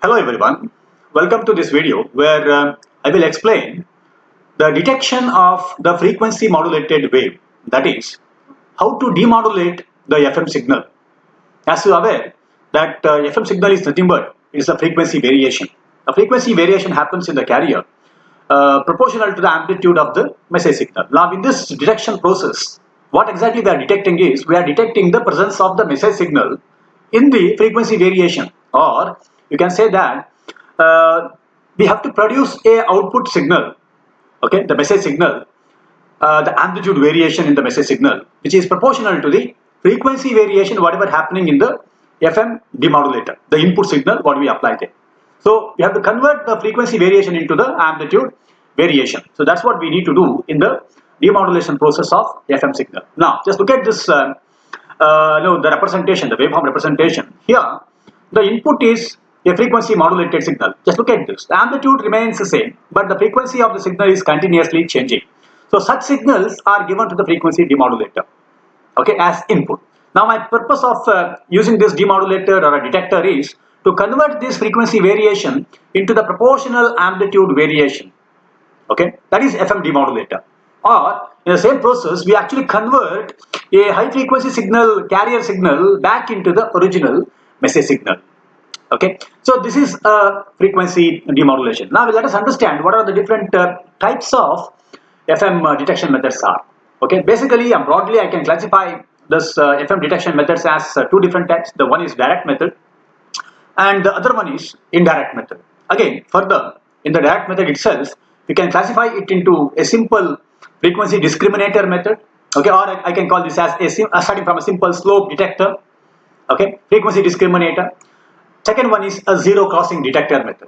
Hello everyone, welcome to this video where I will explain the detection of the frequency modulated wave, that is, how to demodulate the FM signal. As you are aware that FM signal is nothing but it is a frequency variation. A frequency variation happens in the carrier proportional to the amplitude of the message signal. Now in this detection process, what exactly we are detecting is we are detecting the presence of the message signal in the frequency variation, or you can say that we have to produce a output signal, okay, the message signal, the amplitude variation in the message signal, which is proportional to the frequency variation whatever happening in the FM demodulator, the input signal what we apply there. So we have to convert the frequency variation into the amplitude variation. So that's what we need to do in the demodulation process of FM signal. Now just look at this the representation, the waveform representation. Here the input is a frequency modulated signal. Just look at this. The amplitude remains the same, but the frequency of the signal is continuously changing. So such signals are given to the frequency demodulator, okay, as input. Now my purpose of using this demodulator or a detector is to convert this frequency variation into the proportional amplitude variation, okay, that is FM demodulator. Or in the same process we actually convert a high frequency signal, carrier signal, back into the original message signal. Okay, so this is a frequency demodulation. Now let us understand what are the different types of FM detection methods are. Okay, basically and broadly I can classify this FM detection methods as two different types. The one is direct method and the other one is indirect method. Again, further in the direct method itself we can classify it into a simple frequency discriminator method, okay, or I can call this as starting from a simple slope detector, okay, frequency discriminator. Second one is a zero crossing detector method.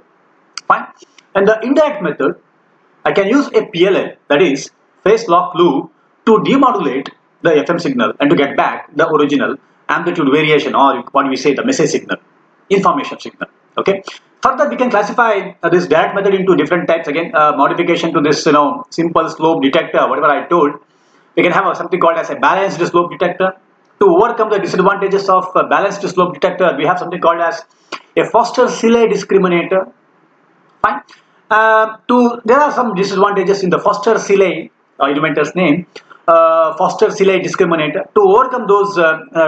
Fine. And the indirect method, I can use a PLL, that is phase lock loop, to demodulate the FM signal and to get back the original amplitude variation, or what we say the message signal, information signal. Okay. Further, we can classify this direct method into different types. Again, modification to this simple slope detector, whatever I told. We can have something called as a balanced slope detector. To overcome the disadvantages of a balanced slope detector, we have something called as a Foster-Seeley discriminator. Fine. There are some disadvantages in the Foster-Seeley, inventor's name, Foster-Seeley discriminator. To overcome those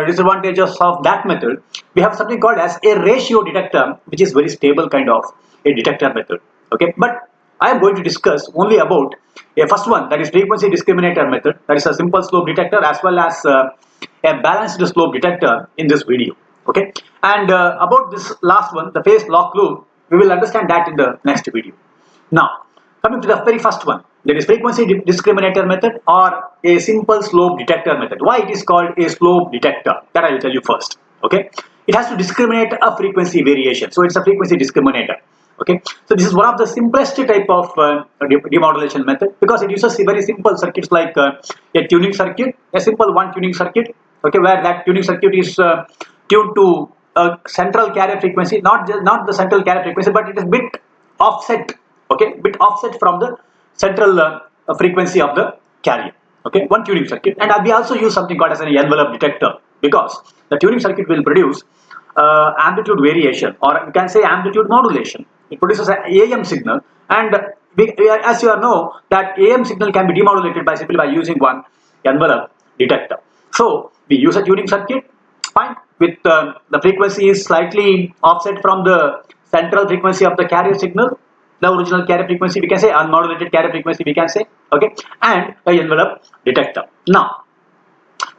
disadvantages of that method, we have something called as a ratio detector, which is very stable kind of a detector method. Okay, but I am going to discuss only about a first one, that is frequency discriminator method, that is a simple slope detector, as well as a balanced slope detector in this video. Okay, and about this last one, the phase lock loop, we will understand that in the next video. Now coming to the very first one, that is frequency discriminator method or a simple slope detector method. Why it is called a slope detector, that I will tell you first. Okay, it has to discriminate a frequency variation, so it's a frequency discriminator. Okay, so this is one of the simplest type of demodulation method, because it uses very simple circuits like a tuning circuit, a simple one tuning circuit, okay, where that tuning circuit is tuned to a central carrier frequency, not the central carrier frequency, but it is bit offset, okay, bit offset from the central frequency of the carrier. Okay, one tuning circuit. And we also use something called as an envelope detector, because the tuning circuit will produce amplitude variation, or you can say amplitude modulation. It produces an AM signal, and as you know that AM signal can be demodulated by simply by using one envelope detector. So we use a tuning circuit, fine, with the frequency is slightly offset from the central frequency of the carrier signal, the original carrier frequency, we can say unmodulated carrier frequency, we can say, okay, and a envelope detector. Now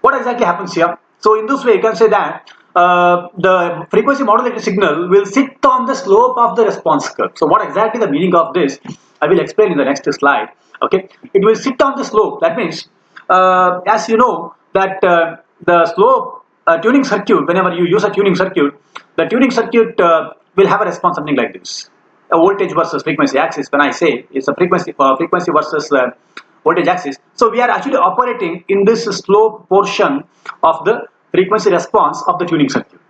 what exactly happens here? So in this way you can say that the frequency modulated signal will sit on the slope of the response curve. So what exactly the meaning of this, I will explain in the next slide. Okay, it will sit on the slope. That means as you know that the slope tuning circuit, whenever you use a tuning circuit, the tuning circuit will have a response something like this, a voltage versus frequency axis. When I say it's a frequency versus voltage axis, so we are actually operating in this slope portion of the frequency response of the tuning circuit.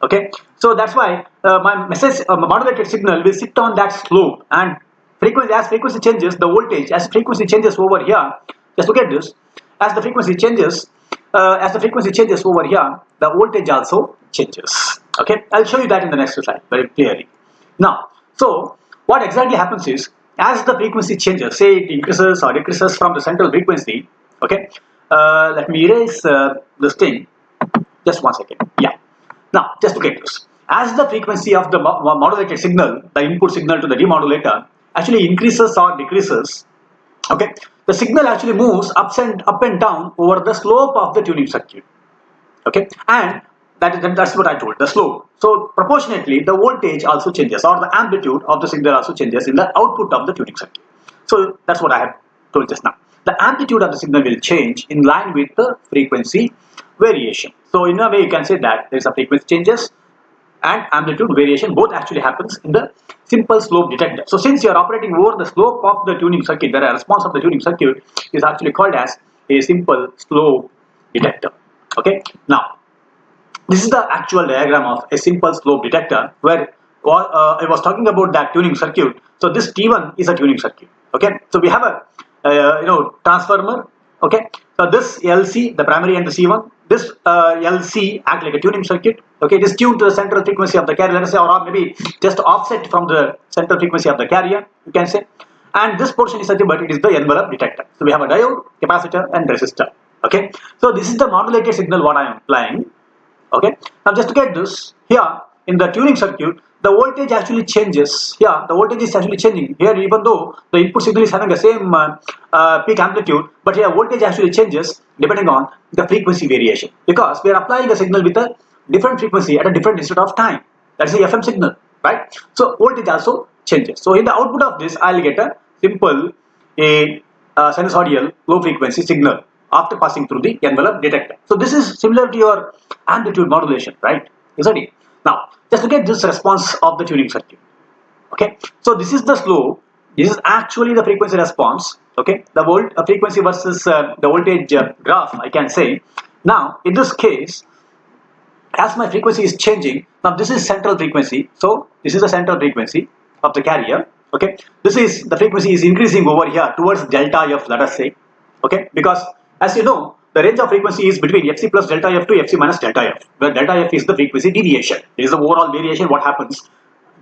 Okay, so that's why my message modulated signal will sit on that slope, and as frequency changes, the voltage, as frequency changes over here, just look at this, as the frequency changes over here, the voltage also changes. Okay, I'll show you that in the next slide very clearly. Now, so what exactly happens is, as the frequency changes, say it increases or decreases from the central frequency, okay, let me erase this thing, just one second, yeah. Now, just look at this. As the frequency of the modulated signal, the input signal to the demodulator, actually increases or decreases, okay, the signal actually moves up and down over the slope of the tuning circuit, okay, and that's what I told, the slope. So proportionately the voltage also changes, or the amplitude of the signal also changes in the output of the tuning circuit. So that's what I have told just now. The amplitude of the signal will change in line with the frequency variation. So in a way you can say that there is a frequency changes and amplitude variation, both actually happens in the simple slope detector. So since you are operating over the slope of the tuning circuit, the response of the tuning circuit is actually called as a simple slope detector. Okay, now this is the actual diagram of a simple slope detector, where I was talking about that tuning circuit. So this T1 is a tuning circuit. Okay, so we have a transformer. Okay, so this LC, the primary and the C1, this LC act like a tuning circuit. Okay, it is tuned to the central frequency of the carrier, let us say, or maybe just offset from the central frequency of the carrier, you can say. And this portion is nothing but it is the envelope detector. So we have a diode, capacitor, and resistor. Okay, so this is the modulated signal what I am applying. Okay, now just look at this. Here in the tuning circuit, the voltage actually changes. Here the voltage is actually changing. Here, even though the input signal is having the same peak amplitude, but here voltage actually changes depending on the frequency variation, because we are applying a signal with a different frequency at a different instant of time. That's the FM signal, right? So voltage also changes. So in the output of this, I'll get a simple sinusoidal low frequency signal after passing through the envelope detector. So this is similar to your amplitude modulation, right? Isn't it? Now, just look at this response of the tuning circuit. Okay, so this is the slope. This is actually the frequency response. Okay, the frequency versus the voltage graph, I can say. Now, in this case, as my frequency is changing, now this is central frequency. So this is the central frequency of the carrier. Okay, this is the frequency is increasing over here towards delta f, let us say. Okay, because as you know, the range of frequency is between fc plus delta f to fc minus delta f, where delta f is the frequency deviation. It is the overall variation what happens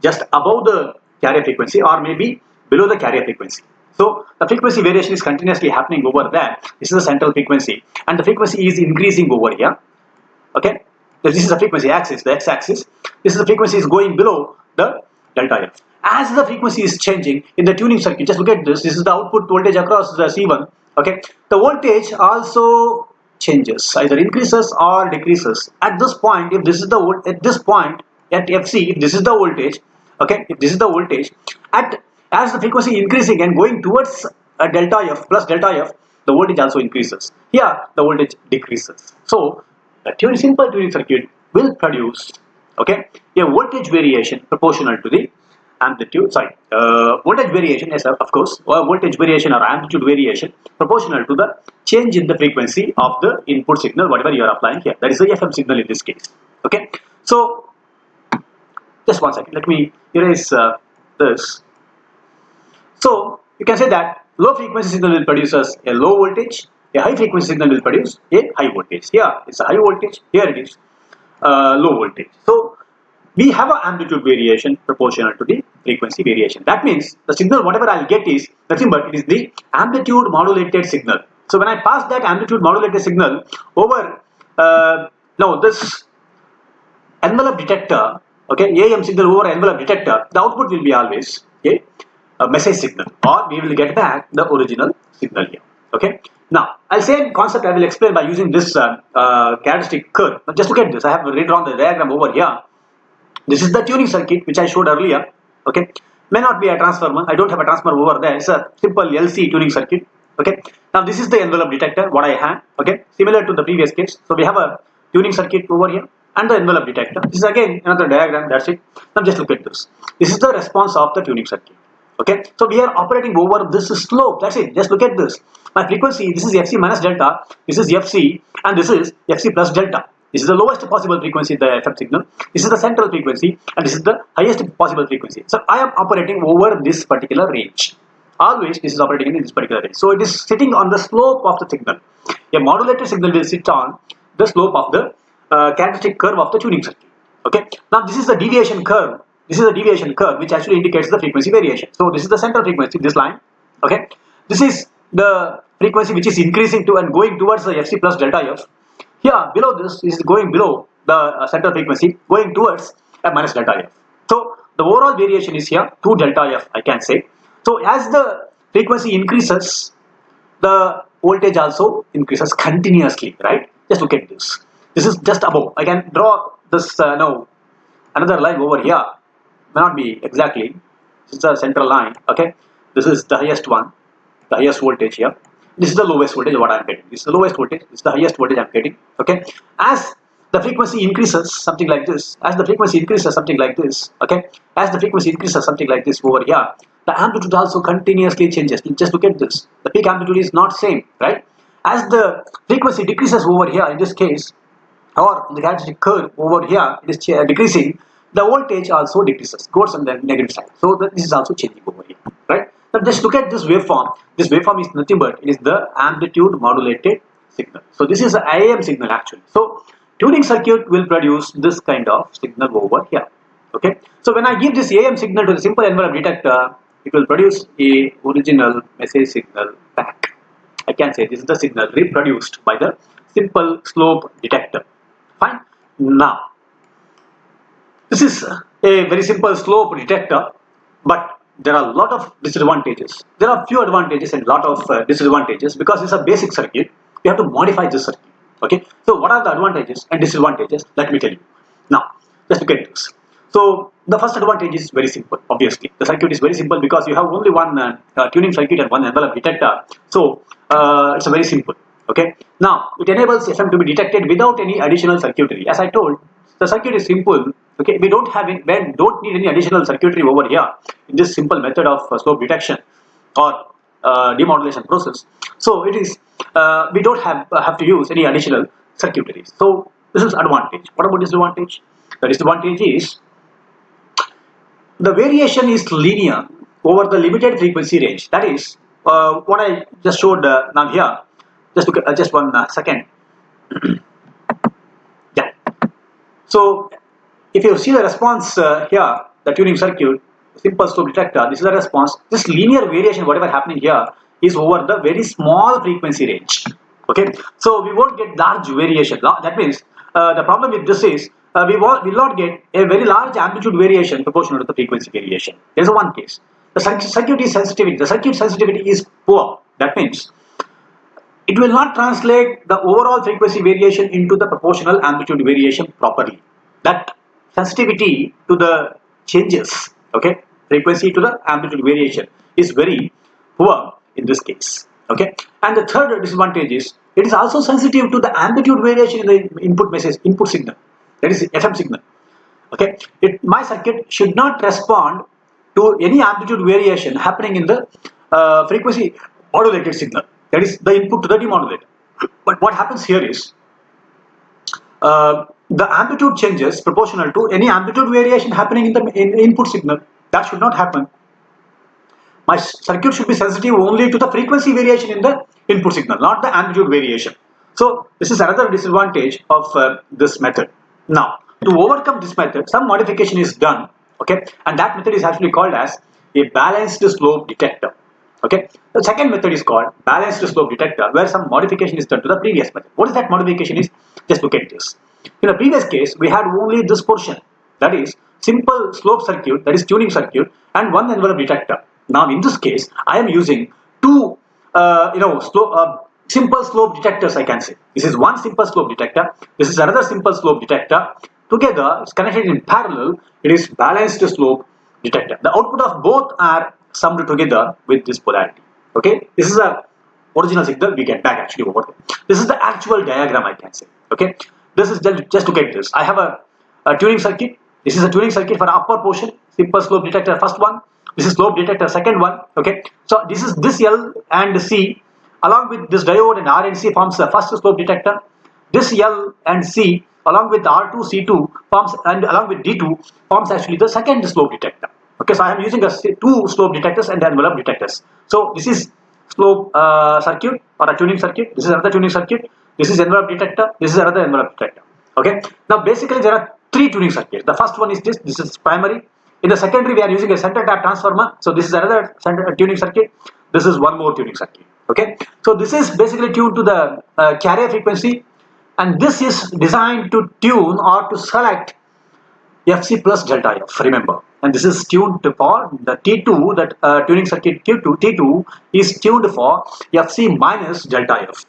just above the carrier frequency or maybe below the carrier frequency. So the frequency variation is continuously happening over there. This is the central frequency, and the frequency is increasing over here. Okay, this is the frequency axis, the x-axis. This is the frequency is going below the delta f. As the frequency is changing in the tuning circuit, just look at this. This is the output voltage across the C1. Okay, the voltage also changes, either increases or decreases. At this point, if this is the at this point at FC, if this is the voltage, okay, if this is the voltage, at as the frequency increasing and going towards delta f plus delta f, the voltage also increases. Here, the voltage decreases. So the simple tuning circuit will produce, okay, a voltage variation proportional to the amplitude, voltage variation, yes, of course, or voltage variation or amplitude variation proportional to the change in the frequency of the input signal, whatever you are applying here. That is the FM signal in this case. Okay, so just one second, let me erase this. So you can say that low frequency signal will produce us a low voltage, a high frequency signal will produce a high voltage. Here it's a high voltage, here it is low voltage. So we have an amplitude variation proportional to the frequency variation. That means the signal whatever I'll get is nothing but it is the amplitude modulated signal. So when I pass that amplitude modulated signal over now this envelope detector, okay, AM signal over envelope detector, the output will be always a message signal, or we will get back the original signal here. Okay, now I'll same concept I will explain by using this characteristic curve. Now just look at this. I have redrawn the diagram over here. This is the tuning circuit which I showed earlier. Okay, may not be a transformer. I don't have a transformer over there. It's a simple LC tuning circuit. Okay, now this is the envelope detector what I have. Okay, similar to the previous case. So we have a tuning circuit over here and the envelope detector. This is again another diagram. That's it. Now just look at this. This is the response of the tuning circuit. Okay, so we are operating over this slope. That's it. Just look at this. My frequency, this is fc minus delta, this is fc, and this is fc plus delta. This is the lowest possible frequency, the FM signal. This is the central frequency, and this is the highest possible frequency. So I am operating over this particular range. Always this is operating in this particular range. So it is sitting on the slope of the signal. A modulated signal will sit on the slope of the characteristic curve of the tuning circuit. Okay. Now this is the deviation curve. this is a deviation curve which actually indicates the frequency variation. So this is the central frequency, this line. Okay, this is the frequency which is increasing to and going towards the fc plus delta f. Here below this is going below the central frequency, going towards f minus delta f. So the overall variation is here 2 delta f, I can say. So as the frequency increases, the voltage also increases continuously, right? Just look at this. This is just above. I can draw this now another line over here. May not be exactly. This is the central line. Okay, this is the highest one, the highest voltage here. This is the lowest voltage what I am getting. This is the lowest voltage. This is the highest voltage I am getting. Okay, as the frequency increases, something like this. As the frequency increases, something like this. Okay, as the frequency increases, something like this over here. The amplitude also continuously changes. Just look at this. The peak amplitude is not same, right? As the frequency decreases over here, in this case, or in the characteristic curve over here, it is decreasing. The voltage also decreases, goes on the negative side. So this is also changing over here, right? Now just look at this waveform. This waveform is nothing but it is the amplitude modulated signal. So this is the IAM signal actually. So tuning circuit will produce this kind of signal over here. Okay. So when I give this AM signal to the simple envelope detector, it will produce a original message signal back. I can say this is the signal reproduced by the simple slope detector. Fine. Now this is a very simple slope detector, but there are a lot of disadvantages. There are few advantages and lot of disadvantages because it's a basic circuit. We have to modify this circuit. Okay. So what are the advantages and disadvantages? Let me tell you. Now, let's look at this. So the first advantage is very simple. Obviously, the circuit is very simple because you have only one tuning circuit and one envelope detector. So it's very simple. Okay. Now it enables FM to be detected without any additional circuitry. As I told, the circuit is simple. Okay, we don't need any additional circuitry over here in this simple method of slope detection or demodulation process. So it is we don't have to use any additional circuitry. So this is advantage. What about disadvantage? The disadvantage is the variation is linear over the limited frequency range. That is what I just showed now here. Just look at just one second. Yeah. So if you see the response here, the tuning circuit, simple slope detector, this is the response. This linear variation, whatever happening here, is over the very small frequency range. Okay, so we won't get large variation. That means the problem with this is we will not get a very large amplitude variation proportional to the frequency variation. There is one case. The circuit is sensitivity. The circuit sensitivity is poor. That means it will not translate the overall frequency variation into the proportional amplitude variation properly. That sensitivity to the changes, okay, frequency to the amplitude variation is very poor in this case. Okay, and the third disadvantage is it is also sensitive to the amplitude variation in the input signal, that is FM signal. Okay, my circuit should not respond to any amplitude variation happening in the frequency modulated signal, that is the input to the demodulator. But what happens here is the amplitude changes proportional to any amplitude variation happening in the input signal. That should not happen. My circuit should be sensitive only to the frequency variation in the input signal, not the amplitude variation. So this is another disadvantage of this method. Now, to overcome this method, some modification is done. Okay, and that method is actually called as a balanced slope detector. Okay, the second method is called balanced slope detector, where some modification is done to the previous method. What is that modification is? Just look at this. In the previous case, we had only this portion, that is simple slope circuit, that is tuning circuit, and one envelope detector. Now in this case, I am using two simple slope detectors, I can say. This is one simple slope detector, this is another simple slope detector. Together, it's connected in parallel, it is balanced slope detector. The output of both are summed together with this polarity. Okay, this is a original signal we get back actually over there. This is the actual diagram, I can say. Okay, this is just look at this. I have a tuning circuit. This is a tuning circuit for upper portion, simple slope detector first one. This is slope detector second one. Okay, so this is this L and C along with this diode and R and C forms the first slope detector. This L and C along with R2 C2 forms, and along with D2 forms actually the second slope detector. Okay, so I am using two slope detectors and envelope detectors. So this is slope circuit or a tuning circuit. This is another tuning circuit. This is envelope detector. This is another envelope detector. Okay. Now basically there are three tuning circuits. The first one is this. This is primary. In the secondary, we are using a center tap transformer. So this is another tuning circuit. This is one more tuning circuit. Okay. So this is basically tuned to the carrier frequency, and this is designed to tune or to select FC plus delta F. Remember, and this is tuned for the T2. That tuning circuit T2 is tuned for FC minus delta F.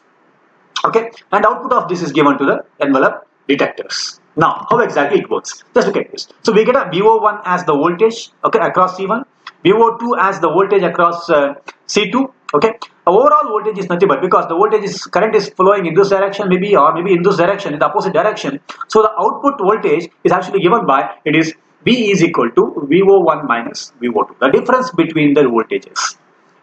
Okay, and output of this is given to the envelope detectors. Now, how exactly it works? Just look at this. So we get a VO1 as the voltage, okay, across C1, VO2 as the voltage across C2. Okay, overall voltage is nothing but because the voltage is current is flowing in this direction, maybe or maybe in this direction, in the opposite direction. So the output voltage is actually given by it is V is equal to VO1 minus VO2. The difference between the voltages.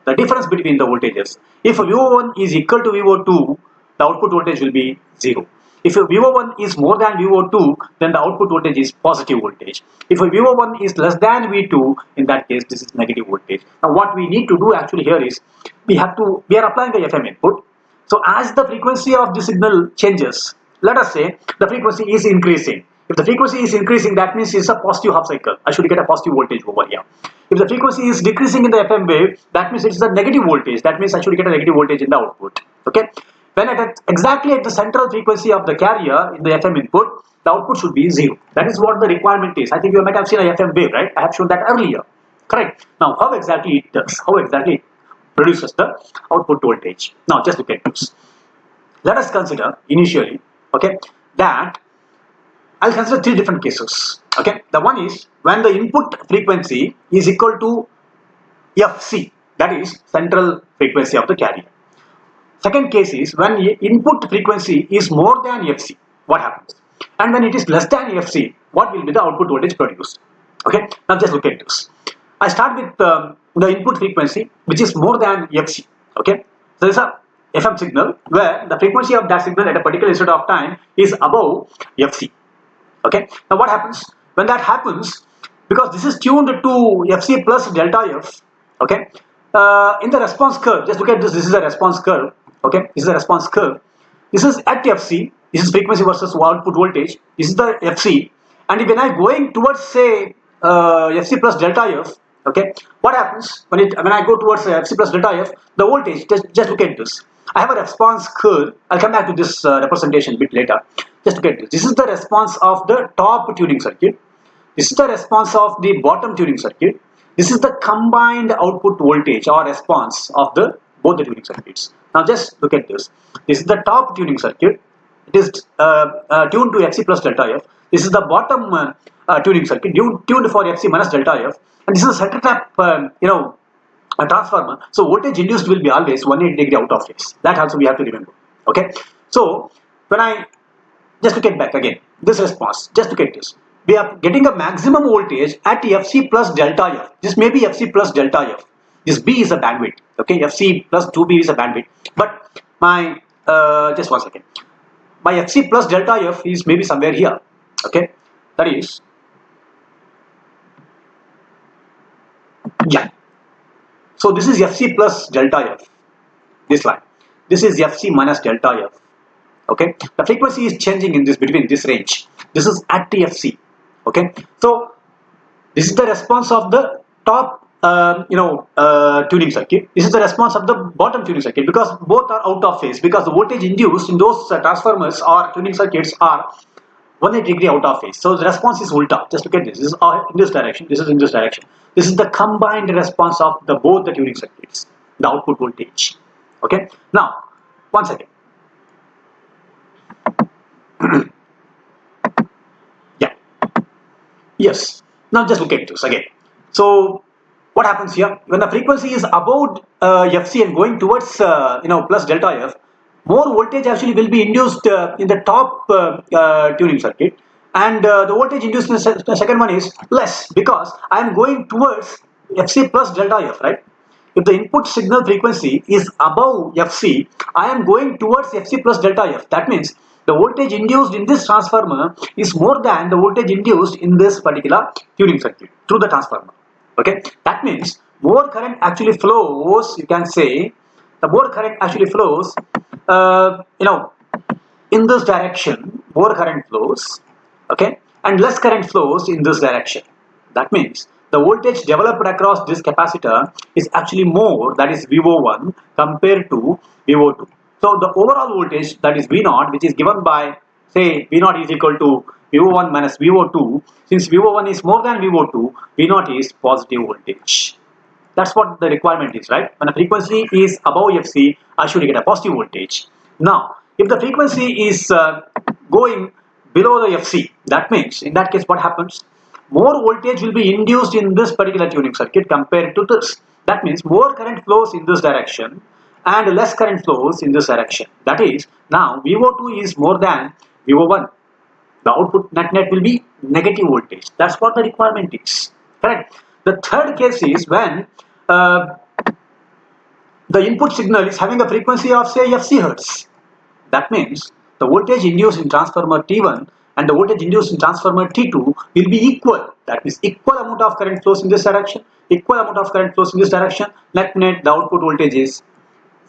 The difference between the voltages. If VO1 is equal to VO2, the output voltage will be 0. If VO1 is more than VO2, then the output voltage is positive voltage. If VO1 is less than V2, in that case, this is negative voltage. Now, what we need to do actually here is we are applying the FM input. So, as the frequency of the signal changes, let us say the frequency is increasing. If the frequency is increasing, that means it's a positive half cycle. I should get a positive voltage over here. If the frequency is decreasing in the FM wave, that means it's a negative voltage. That means I should get a negative voltage in the output. Okay. When exactly at the central frequency of the carrier in the FM input, the output should be 0. That is what the requirement is. I think you might have seen a FM wave, right? I have shown that earlier. Correct. Now, how exactly it does? How exactly it produces the output voltage? Now, just look at this. Let us consider initially, okay, that I'll consider 3 different cases. Okay. The one is when the input frequency is equal to FC, that is central frequency of the carrier. Second case is when input frequency is more than FC, what happens? And when it is less than FC, what will be the output voltage produced? Okay, now just look at this. I start with the input frequency which is more than FC. Okay, so there is a FM signal where the frequency of that signal at a particular instant of time is above FC. Okay, now what happens? When that happens, because this is tuned to FC plus delta F, okay, in the response curve, just look at this, this is a response curve. Okay, this is a response curve. This is at FC. This is frequency versus output voltage. This is the FC. And when I going towards say FC plus delta F, okay, what happens when I go towards FC plus delta F? The voltage. Just look at this. I have a response curve. I'll come back to this representation a bit later. Just look at this. This is the response of the top tuning circuit. This is the response of the bottom tuning circuit. This is the combined output voltage or response of both the tuning circuits. Now just look at this. This is the top tuning circuit. It is tuned to FC plus delta F. This is the bottom tuning circuit tuned for FC minus delta F. And this is a center tap, a transformer. So voltage induced will be always 180 degree out of phase. That also we have to remember. Okay. So when I just look at back again, this response. Just look at this. We are getting a maximum voltage at FC plus delta F. This may be FC plus delta F. This B is a bandwidth. Okay, FC plus 2B is a bandwidth. But my just one second. My FC plus delta F is maybe somewhere here. Okay, that is So this is FC plus delta F. This line. This is FC minus delta F. Okay, the frequency is changing in between this range. This is at TFC. Okay, so this is the response of the top tuning circuit. This is the response of the bottom tuning circuit because both are out of phase because the voltage induced in those transformers or tuning circuits are 180 degree out of phase. So the response is ulta. Just look at this. This is in this direction. This is in this direction. This is the combined response of both the tuning circuits. The output voltage. Okay. Now, one second. Yeah. Yes. Now just look at this again. So what happens here? When the frequency is above FC and going towards plus delta F, more voltage actually will be induced in the top tuning circuit, and the voltage induced in the second one is less because I am going towards FC plus delta F, right? If the input signal frequency is above FC, I am going towards FC plus delta F. That means the voltage induced in this transformer is more than the voltage induced in this particular tuning circuit through the transformer. Okay, that means more current actually flows. You can say the more current actually flows, in this direction. More current flows, okay, and less current flows in this direction. That means the voltage developed across this capacitor is actually more, that is VO1 compared to VO2. So the overall voltage, that is V0, which is given by, say, V0 is equal to VO1 minus VO2. Since VO1 is more than VO2, V0 is positive voltage. That's what the requirement is, right? When a frequency is above Fc, I should get a positive voltage. Now, if the frequency is going below the Fc, that means in that case what happens? More voltage will be induced in this particular tuning circuit compared to this. That means more current flows in this direction and less current flows in this direction. That is, now VO2 is more than VO1. The output net will be negative voltage. That's what the requirement is. Correct. The third case is when the input signal is having a frequency of, say, Fc hertz. That means the voltage induced in transformer T1 and the voltage induced in transformer T2 will be equal. That means equal amount of current flows in this direction, equal amount of current flows in this direction. Net the output voltage is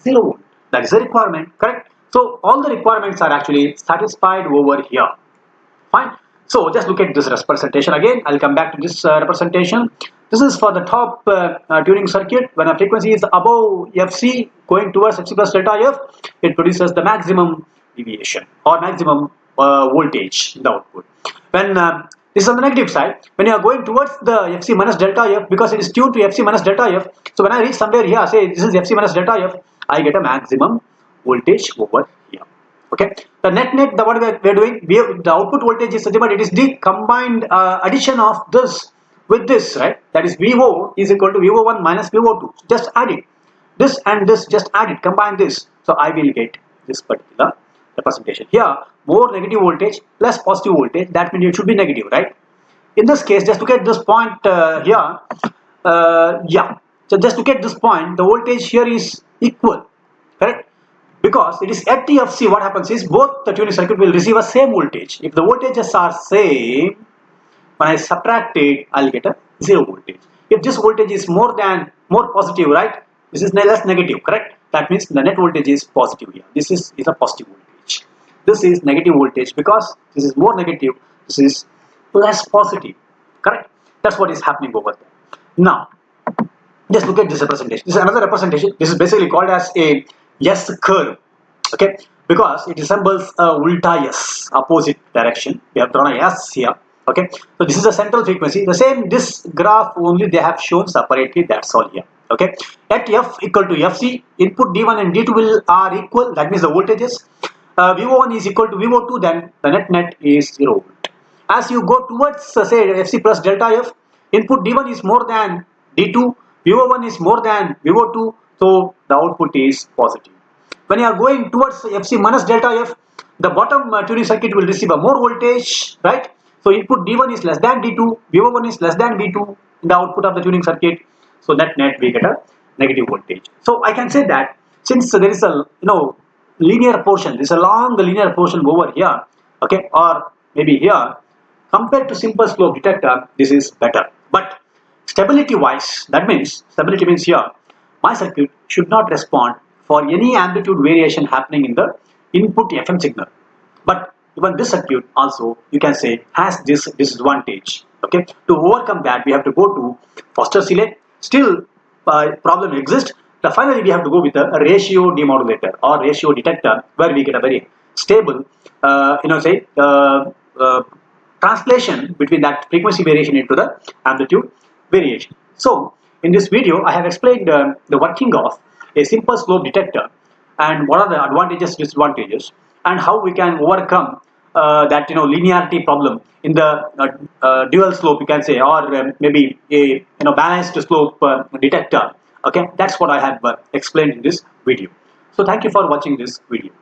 0 volt. That is the requirement. Correct. So all the requirements are actually satisfied over here. Fine. So just look at this representation again. I'll come back to this representation. This is for the top tuning circuit. When a frequency is above Fc going towards Fc plus delta F, it produces the maximum deviation or maximum voltage in the output. When this is on the negative side, when you are going towards the Fc minus delta F, because it is tuned to Fc minus delta F, so when I reach somewhere here, say this is Fc minus delta F, I get a maximum voltage over here. Okay, the net the what we are doing, the output voltage is such that it is the combined addition of this with this, right? That is VO is equal to VO1 minus VO2. Just add it, this and this, just add it, combine this. So I will get this particular representation here. More negative voltage, less positive voltage. That means it should be negative, right? In this case, just look at this point here. Yeah. So just look at this point. The voltage here is equal, correct? Because it is at Fc, what happens is both the tuning circuit will receive a same voltage. If the voltages are same, when I subtract it, I'll get a 0 voltage. If this voltage is more positive, right? This is less negative, correct? That means the net voltage is positive here. This is a positive voltage. This is negative voltage because this is more negative. This is less positive, correct? That's what is happening over there. Now, just look at this representation. This is another representation. This is basically called as a S curve, okay, because it resembles a ulta S, opposite direction. We have drawn a S here, okay. So this is a central frequency. The same, this graph only they have shown separately. That's all here, okay. At F equal to Fc, input D1 and D2 are equal. That means the voltages. VO1 is equal to VO2. Then the net is 0 volt. As you go towards say Fc plus delta F, input D1 is more than D2. VO1 is more than VO2. So the output is positive. When you are going towards Fc minus delta F, the bottom tuning circuit will receive a more voltage, right? So input D1 is less than D2, VO1 is less than V2 in the output of the tuning circuit. So net we get a negative voltage. So I can say that since there is a linear portion, there is a long linear portion over here, okay, or maybe here, compared to simple slope detector, this is better. But stability wise, that means stability means here, my circuit should not respond for any amplitude variation happening in the input FM signal. But even this circuit also, you can say, has this disadvantage. Okay, to overcome that, we have to go to Foster-Seeley. Still, problem exists. Finally, we have to go with a ratio demodulator or ratio detector, where we get a very stable, translation between that frequency variation into the amplitude variation. So, in this video, I have explained the working of a simple slope detector and what are the advantages, disadvantages, and how we can overcome that linearity problem in the dual slope, you can say, or maybe a balanced slope detector. Okay, that's what I have explained in this video. So thank you for watching this video.